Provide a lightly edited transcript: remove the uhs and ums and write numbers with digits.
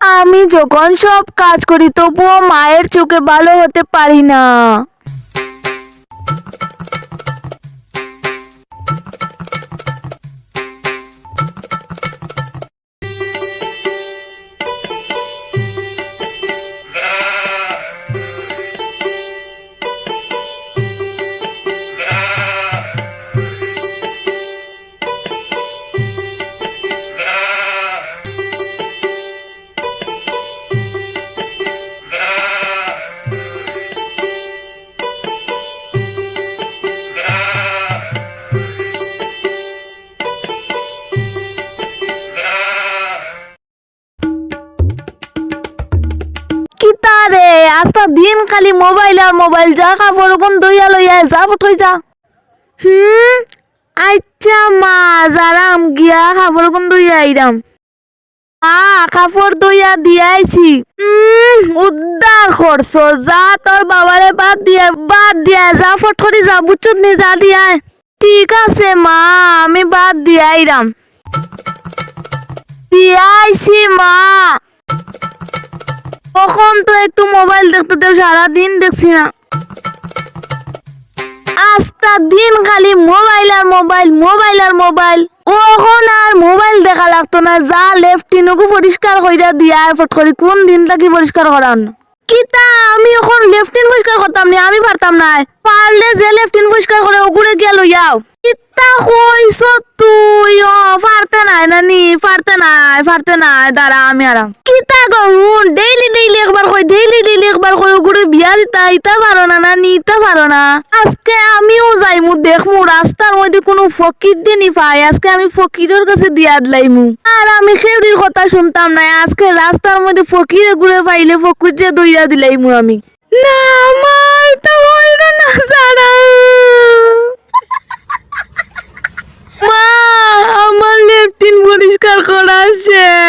আমি যখন সব কাজ করি তবুও মায়ের চোখে ভালো হতে পারি না। কিতারে আজটা দিন খালি মোবাইল আর মোবাইল, যা কাপড় কোন দইয়া লইয়া যা ফুটই যা। আচ্ছা মা, যারাম গিয়া কাপড় কোন দইয়া আইরাম। কাপড় দইয়া দিয়াইছি। উদ্ধার করছ, যা তোর বাবারে বাদ দিয়া যা ফট করে যা, বুঝছত নি, যা দিয়া। ঠিক আছে মা, আমি বাদ দিয়া আইরাম। দিয়াইছি মা। কখন তো একটু মোবাইল দেখতে দেব, সারাদিন দেখছি না। আজটা দিন খালি মোবাইল আর মোবাইল, মোবাইল আর মোবাইল। ওখন আর মোবাইল দেখা লাগতো না, যা লেফটিনকু পরিষ্কার কইরা দিয়া ফট করে কোন দিন থাকি পরিষ্কার করান। কিতা আমি এখন লেফটিন পরিষ্কার করতাম না, আমি পারতাম না। পারলে যে লেফটিন পরিষ্কার করে ওগুড়ে গিয়া লইয়াও। কিতা কইছ তুই? পারতে নাই নানি, পারতে নাই, দাঁড়া আমি আরাম। কিতা গহুন ডেইলি একবার কই, ডেইলি একবার কই ওগুড়ে বিয়া দিতা, ইতা পারো না নানি, ইতা পারো না। আজকে আমিও যাইমু, দেখমু রাস্তার মধ্যে কোনো ফকির দিনই পাই, আজকে আমি ফকিরের কাছে দিয়া দিলাইমু। আর আমি খেউড়ির কথা শুনতাম না, আজকে রাস্তার মধ্যে ফকিরে ঘুরে পাইলে ফকিরে দইয়া দিলাইমু আমি। না আমার তো হইল না সারা। মা, আমার লেফটিন পরিষ্কার করা শেষ।